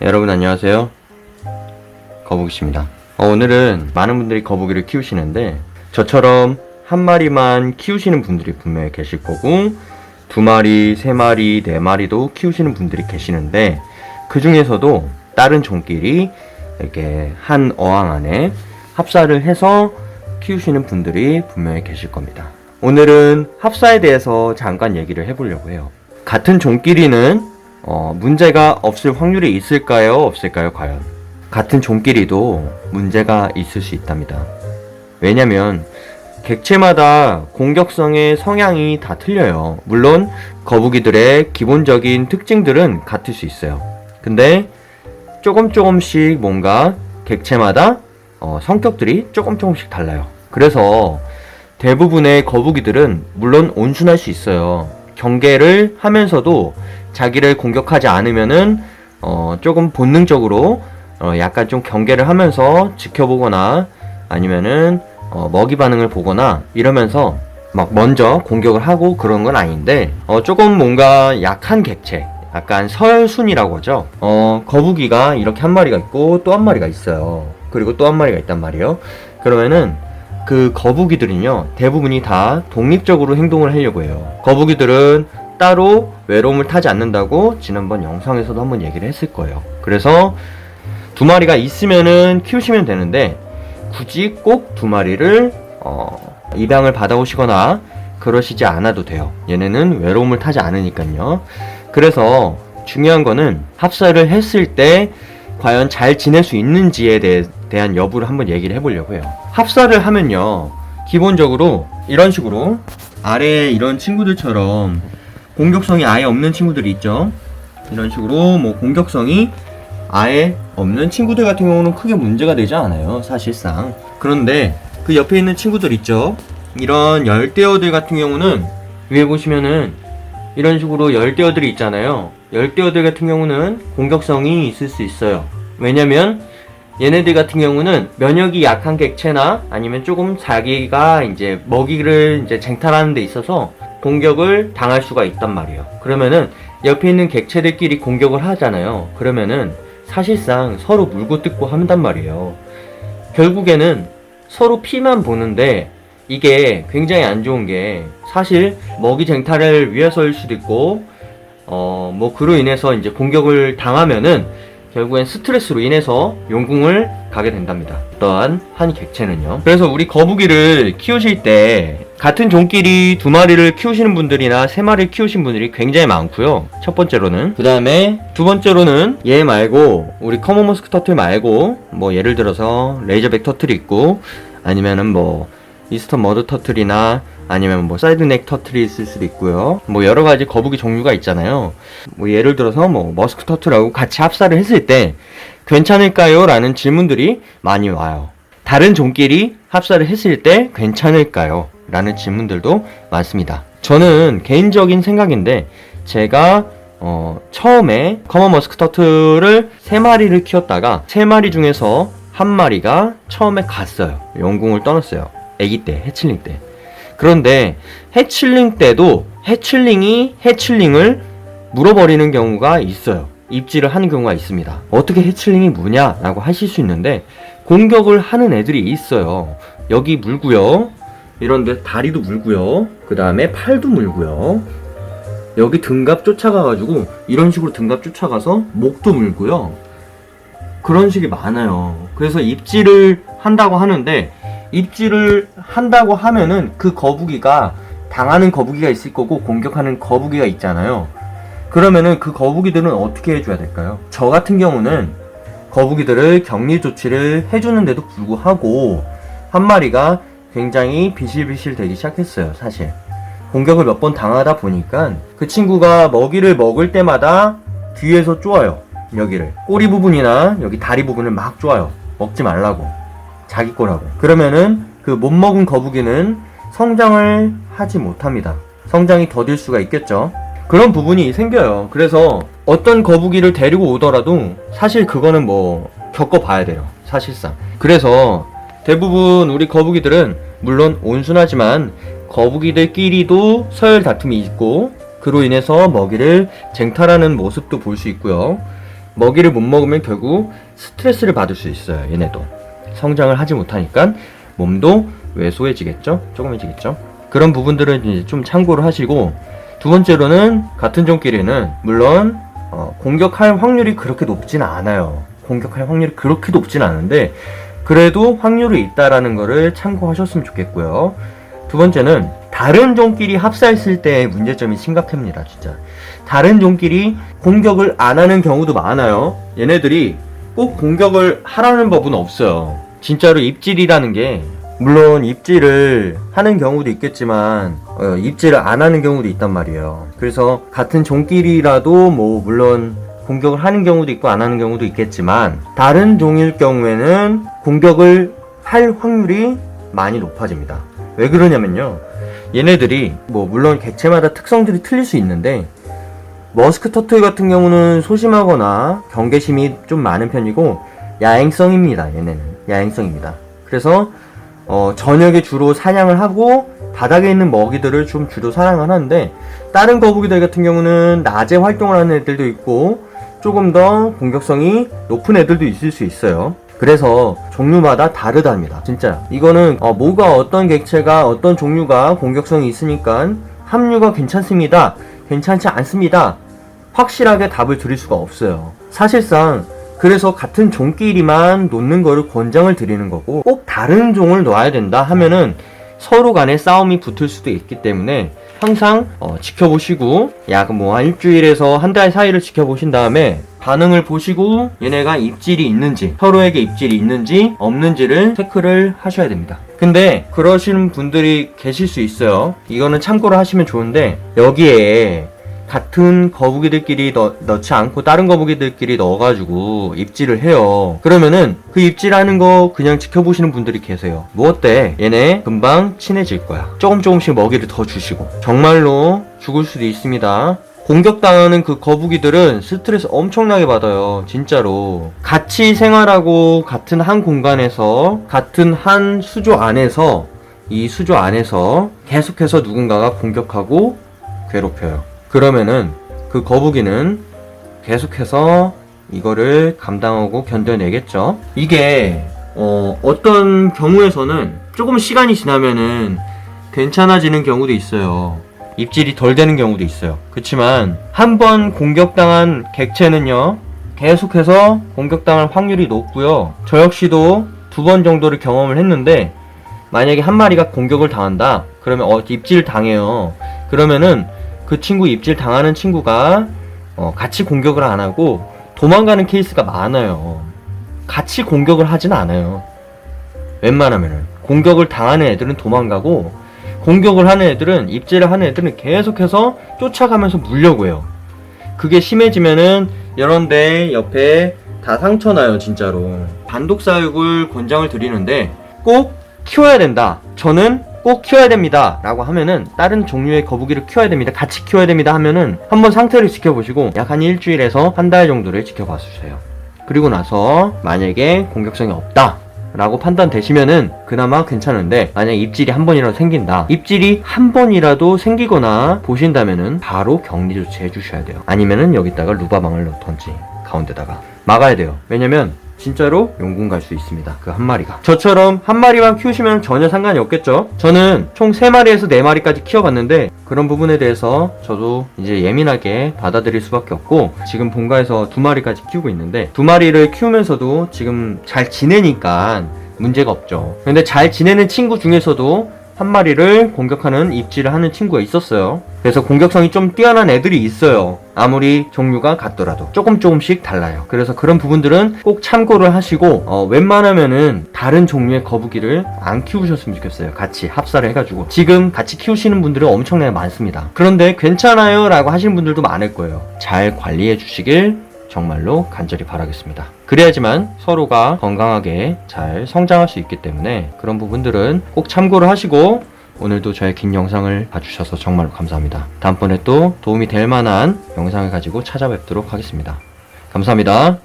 여러분 안녕하세요. 거북이십니다. 오늘은 많은 분들이 거북이를 키우시는데 저처럼 한 마리만 키우시는 분들이 분명히 계실 거고 2마리, 3마리, 4마리도 키우시는 분들이 계시는데 그 중에서도 다른 종끼리 이렇게 한 어항 안에 합사를 해서 키우시는 분들이 분명히 계실 겁니다. 오늘은 합사에 대해서 잠깐 얘기를 해보려고 해요. 같은 종끼리는 문제가 없을 확률이 있을까요? 없을까요? 과연? 같은 종끼리도 문제가 있을 수 있답니다. 왜냐면 객체마다 공격성의 성향이 다 틀려요. 물론 거북이들의 기본적인 특징들은 같을 수 있어요. 근데 조금씩 뭔가 객체마다 성격들이 조금씩 달라요. 그래서 대부분의 거북이들은 물론 온순할 수 있어요. 경계를 하면서도 자기를 공격하지 않으면은 조금 본능적으로 약간 좀 경계를 하면서 지켜보거나 아니면은 먹이 반응을 보거나 이러면서 막 먼저 공격을 하고 그런 건 아닌데 조금 뭔가 약한 객체, 약간 서열순이라고 하죠. 거북이가 이렇게 한 마리가 있고 또 한 마리가 있어요. 그리고 또 한 마리가 있단 말이에요. 그러면은 그 거북이들은요 대부분이 다 독립적으로 행동을 하려고 해요. 거북이들은 따로 외로움을 타지 않는다고 지난번 영상에서도 한번 얘기를 했을 거예요. 그래서 2마리가 있으면은 키우시면 되는데 굳이 꼭 2마리를 입양을 받아오시거나 그러시지 않아도 돼요. 얘네는 외로움을 타지 않으니까요. 그래서 중요한 거는 합사를 했을 때 과연 잘 지낼 수 있는지에 대한 여부를 한번 얘기를 해보려고 해요. 합사를 하면요 기본적으로 이런 식으로 아래에 이런 친구들처럼 공격성이 아예 없는 친구들이 있죠. 이런 식으로 뭐 공격성이 아예 없는 친구들 같은 경우는 크게 문제가 되지 않아요, 사실상. 그런데 그 옆에 있는 친구들 있죠. 이런 열대어들 같은 경우는 위에 보시면은 이런 식으로 열대어들이 있잖아요. 열대어들 같은 경우는 공격성이 있을 수 있어요. 왜냐면 얘네들 같은 경우는 면역이 약한 객체나 아니면 조금 자기가 이제 먹이를 이제 쟁탈하는 데 있어서 공격을 당할 수가 있단 말이에요. 그러면은 옆에 있는 객체들끼리 공격을 하잖아요. 그러면은 사실상 서로 물고 뜯고 한단 말이에요. 결국에는 서로 피만 보는데 이게 굉장히 안 좋은 게 사실 먹이 쟁탈을 위해서일 수도 있고 뭐 그로 인해서 이제 공격을 당하면은 결국엔 스트레스로 인해서 용궁을 가게 된답니다. 어떠한 한 객체는요. 그래서 우리 거북이를 키우실 때 같은 종끼리 2마리를 키우시는 분들이나 3마리를 키우신 분들이 굉장히 많고요. 첫 번째로는. 그 다음에 두 번째로는 얘 말고 우리 커먼 머스크 터틀 말고 뭐 예를 들어서 레이저백 터틀이 있고 아니면은 뭐 이스턴 머드 터틀이나 아니면 뭐 사이드넥 터틀이 있을 수도 있고요. 뭐 여러 가지 거북이 종류가 있잖아요. 뭐 예를 들어서 뭐 머스크 터틀하고 같이 합사를 했을 때 괜찮을까요? 라는 질문들이 많이 와요. 다른 종끼리 합사를 했을 때 괜찮을까요? 라는 질문들도 많습니다. 저는 개인적인 생각인데 제가 처음에 커먼 머스크 터틀을 3마리를 키웠다가 3마리 중에서 1마리가 처음에 갔어요. 영궁을 떠났어요. 아기 때, 해칠링 때. 그런데 해칠링 때도 해칠링이 해칠링을 물어버리는 경우가 있어요. 입질을 하는 경우가 있습니다. 어떻게 해칠링이 무냐? 라고 하실 수 있는데 공격을 하는 애들이 있어요. 여기 물고요. 이런데 다리도 물고요. 그 다음에 팔도 물고요. 여기 등갑 쫓아가가지고 이런 식으로 등갑 쫓아가서 목도 물고요. 그런 식이 많아요. 그래서 입질을 한다고 하는데 입질을 한다고 하면은 그 거북이가 당하는 거북이가 있을 거고 공격하는 거북이가 있잖아요. 그러면은 그 거북이들은 어떻게 해줘야 될까요? 저 같은 경우는 거북이들을 격리 조치를 해주는데도 불구하고 한 마리가 굉장히 비실비실 되기 시작했어요. 사실 공격을 몇 번 당하다 보니까 그 친구가 먹이를 먹을 때마다 뒤에서 쪼아요. 여기를 꼬리 부분이나 여기 다리 부분을 막 쪼아요. 먹지 말라고, 자기 거라고. 그러면은 그 못 먹은 거북이는 성장을 하지 못합니다. 성장이 더딜 수가 있겠죠. 그런 부분이 생겨요. 그래서 어떤 거북이를 데리고 오더라도 사실 그거는 뭐 겪어봐야 돼요, 사실상. 그래서 대부분 우리 거북이들은 물론 온순하지만 거북이들끼리도 서열 다툼이 있고 그로 인해서 먹이를 쟁탈하는 모습도 볼 수 있고요. 먹이를 못 먹으면 결국 스트레스를 받을 수 있어요. 얘네도 성장을 하지 못하니까 몸도 왜소해지겠죠? 조금해지겠죠? 그런 부분들은 이제 좀 참고를 하시고, 두 번째로는 같은 종끼리는 물론 공격할 확률이 그렇게 높진 않아요. 공격할 확률이 그렇게 높진 않은데 그래도 확률이 있다라는 거를 참고하셨으면 좋겠고요. 두 번째는 다른 종끼리 합사했을 때의 문제점이 심각합니다. 진짜 다른 종끼리 공격을 안 하는 경우도 많아요. 얘네들이 꼭 공격을 하라는 법은 없어요. 진짜로 입질이라는 게, 물론 입질을 하는 경우도 있겠지만 입질을 안 하는 경우도 있단 말이에요. 그래서 같은 종끼리라도 뭐 물론 공격을 하는 경우도 있고 안 하는 경우도 있겠지만, 다른 종일 경우에는 공격을 할 확률이 많이 높아집니다. 왜 그러냐면요, 얘네들이 뭐 물론 객체마다 특성들이 틀릴 수 있는데, 머스크 터틀 같은 경우는 소심하거나 경계심이 좀 많은 편이고 야행성입니다. 얘네는 야행성입니다. 그래서 저녁에 주로 사냥을 하고 바닥에 있는 먹이들을 좀 주로 사냥을 하는데, 다른 거북이들 같은 경우는 낮에 활동을 하는 애들도 있고 조금 더 공격성이 높은 애들도 있을 수 있어요. 그래서 종류마다 다르답니다. 진짜 이거는 뭐가 어떤 객체가 어떤 종류가 공격성이 있으니까 합류가 괜찮습니다, 괜찮지 않습니다, 확실하게 답을 드릴 수가 없어요. 사실상 그래서 같은 종끼리만 놓는 거를 권장을 드리는 거고, 꼭 다른 종을 놔야 된다 하면은 서로 간에 싸움이 붙을 수도 있기 때문에 항상 지켜보시고, 약 뭐 한 일주일에서 한 달 사이를 지켜보신 다음에 반응을 보시고 얘네가 입질이 있는지, 서로에게 입질이 있는지 없는지를 체크를 하셔야 됩니다. 근데 그러시는 분들이 계실 수 있어요. 이거는 참고를 하시면 좋은데, 여기에 같은 거북이들끼리 넣지 않고 다른 거북이들끼리 넣어가지고 입질을 해요. 그러면은 그 입질하는 거 그냥 지켜보시는 분들이 계세요. 뭐 어때? 얘네 금방 친해질 거야. 조금씩 먹이를 더 주시고. 정말로 죽을 수도 있습니다. 공격당하는 그 거북이들은 스트레스 엄청나게 받아요. 진짜로. 같이 생활하고 같은 한 공간에서, 같은 한 수조 안에서, 이 수조 안에서 계속해서 누군가가 공격하고 괴롭혀요. 그러면은 그 거북이는 계속해서 이거를 감당하고 견뎌내겠죠. 이게 어떤 경우에서는 조금 시간이 지나면은 괜찮아지는 경우도 있어요. 입질이 덜 되는 경우도 있어요. 그렇지만 한번 공격당한 객체는요, 계속해서 공격당할 확률이 높고요. 저 역시도 2번 정도를 경험을 했는데, 만약에 한 마리가 공격을 당한다 그러면 입질 당해요. 그러면은 그 친구 입질 당하는 친구가 같이 공격을 안 하고 도망가는 케이스가 많아요. 같이 공격을 하진 않아요. 웬만하면은 공격을 당하는 애들은 도망가고, 공격을 하는 애들은, 입질을 하는 애들은 계속해서 쫓아가면서 물려고 해요. 그게 심해지면은 이런데 옆에 다 상처나요. 진짜로. 단독 사육을 권장을 드리는데, 꼭 키워야 된다, 저는 꼭 키워야 됩니다 라고 하면은, 다른 종류의 거북이를 키워야 됩니다, 같이 키워야 됩니다 하면은 한번 상태를 지켜보시고 약 한 일주일에서 한 달 정도를 지켜봐 주세요. 그리고 나서 만약에 공격성이 없다 라고 판단되시면은 그나마 괜찮은데, 만약 입질이 한 번이라도 생긴다, 입질이 한 번이라도 생기거나 보신다면은 바로 격리 조치해 주셔야 돼요. 아니면은 여기다가 루바망을 넣던지 가운데다가 막아야 돼요. 왜냐면 진짜로 용궁 갈 수 있습니다. 그 한 마리가. 저처럼 한 마리만 키우시면 전혀 상관이 없겠죠. 저는 총 3마리에서 4마리까지 키워봤는데, 그런 부분에 대해서 저도 이제 예민하게 받아들일 수밖에 없고, 지금 본가에서 2마리까지 키우고 있는데, 2마리를 키우면서도 지금 잘 지내니까 문제가 없죠. 근데 잘 지내는 친구 중에서도 한 마리를 공격하는, 입질을 하는 친구가 있었어요. 그래서 공격성이 좀 뛰어난 애들이 있어요. 아무리 종류가 같더라도 조금씩 달라요. 그래서 그런 부분들은 꼭 참고를 하시고, 웬만하면은 다른 종류의 거북이를 안 키우셨으면 좋겠어요. 같이 합사를 해가지고. 지금 같이 키우시는 분들은 엄청나게 많습니다. 그런데 괜찮아요 라고 하시는 분들도 많을 거예요. 잘 관리해 주시길 정말로 간절히 바라겠습니다. 그래야지만 서로가 건강하게 잘 성장할 수 있기 때문에, 그런 부분들은 꼭 참고를 하시고, 오늘도 저의 긴 영상을 봐주셔서 정말로 감사합니다. 다음번에 또 도움이 될 만한 영상을 가지고 찾아뵙도록 하겠습니다. 감사합니다.